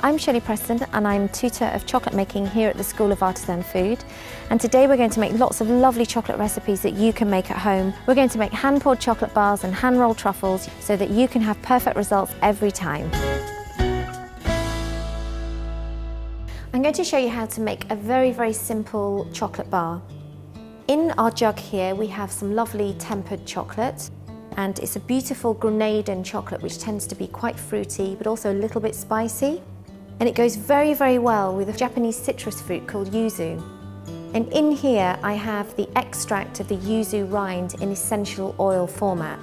I'm Shelley Preston and I'm tutor of chocolate making here at the School of Artisan Food. And today we're going to make lots of lovely chocolate recipes that you can make at home. We're going to make hand-poured chocolate bars and hand-rolled truffles so that you can have perfect results every time. I'm going to show you how to make a very simple chocolate bar. In our jug here we have some lovely tempered chocolate. And it's a beautiful Grenadian chocolate which tends to be quite fruity but also a little bit spicy. And it goes very well with a Japanese citrus fruit called yuzu. And in here I have the extract of the yuzu rind in essential oil format.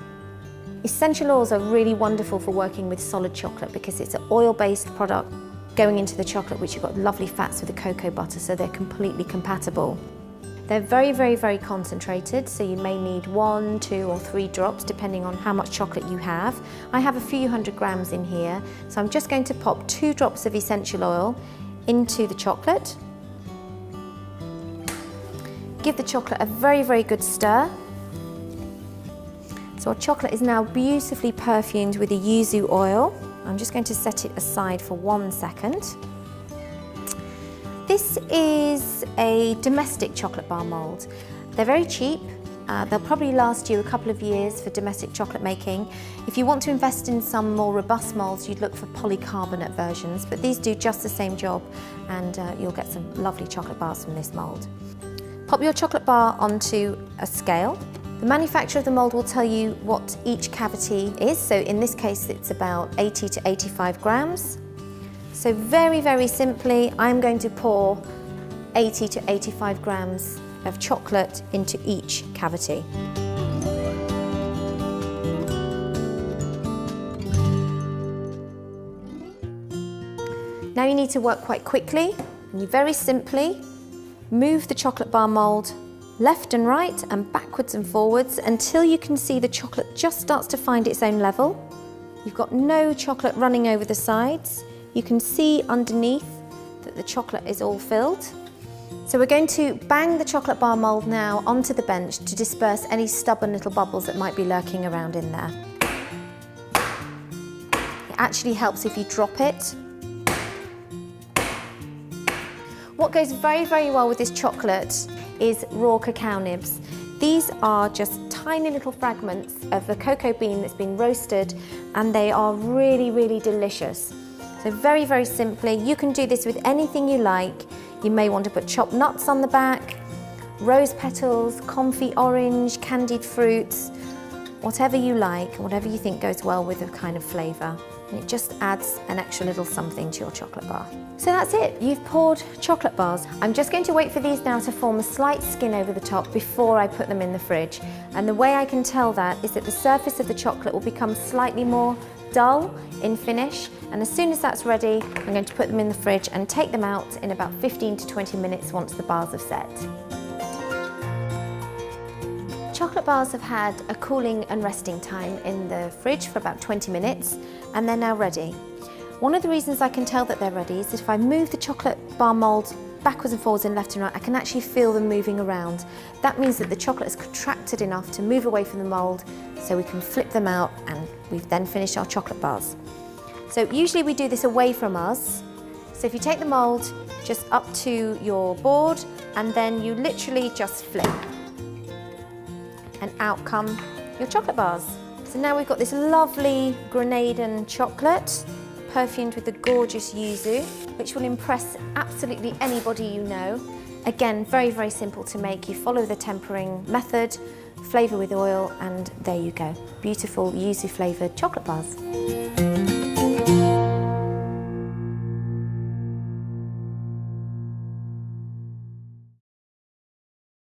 Essential oils are really wonderful for working with solid chocolate because it's an oil-based product going into the chocolate, which you've got lovely fats with the cocoa butter, so they're completely compatible. They're very concentrated, so you may need 1, 2 or 3 drops depending on how much chocolate you have. I have a few hundred grams in here, so I'm just going to pop 2 drops of essential oil into the chocolate. Give the chocolate a very good stir. So our chocolate is now beautifully perfumed with the yuzu oil. I'm just going to set it aside for 1 second. This is a domestic chocolate bar mould. They're very cheap. They'll probably last you a couple of years for domestic chocolate making. If you want to invest in some more robust moulds, you'd look for polycarbonate versions, but these do just the same job and you'll get some lovely chocolate bars from this mould. Pop your chocolate bar onto a scale. The manufacturer of the mould will tell you what each cavity is, so in this case it's about 80 to 85 grams. So very simply, I'm going to pour 80 to 85 grams of chocolate into each cavity. Now you need to work quite quickly, and you very simply move the chocolate bar mould left and right and backwards and forwards until you can see the chocolate just starts to find its own level. You've got no chocolate running over the sides. You can see underneath that the chocolate is all filled. So we're going to bang the chocolate bar mould now onto the bench to disperse any stubborn little bubbles that might be lurking around in there. It actually helps if you drop it. What goes very well with this chocolate is raw cacao nibs. These are just tiny little fragments of the cocoa bean that's been roasted, and they are really delicious. So very simply, you can do this with anything you like. You may want to put chopped nuts on the back, rose petals, confit orange, candied fruits, whatever you like, whatever you think goes well with the kind of flavour. And it just adds an extra little something to your chocolate bar. So that's it, you've poured chocolate bars. I'm just going to wait for these now to form a slight skin over the top before I put them in the fridge. And the way I can tell that is that the surface of the chocolate will become slightly more dull in finish, and as soon as that's ready, I'm going to put them in the fridge and take them out in about 15 to 20 minutes once the bars have set. Chocolate bars have had a cooling and resting time in the fridge for about 20 minutes, and they're now ready. One of the reasons I can tell that they're ready is that if I move the chocolate bar mould backwards and forwards and left and right, I can actually feel them moving around. That means that the chocolate is contracted enough to move away from the mould, so we can flip them out and we've then finished our chocolate bars. So usually we do this away from us. So if you take the mould just up to your board and then you literally just flip, and out come your chocolate bars. So now we've got this lovely Grenadian chocolate perfumed with the gorgeous yuzu, which will impress absolutely anybody you know. Again, very simple to make. You follow the tempering method, flavour with oil, and there you go. Beautiful yuzu flavoured chocolate bars.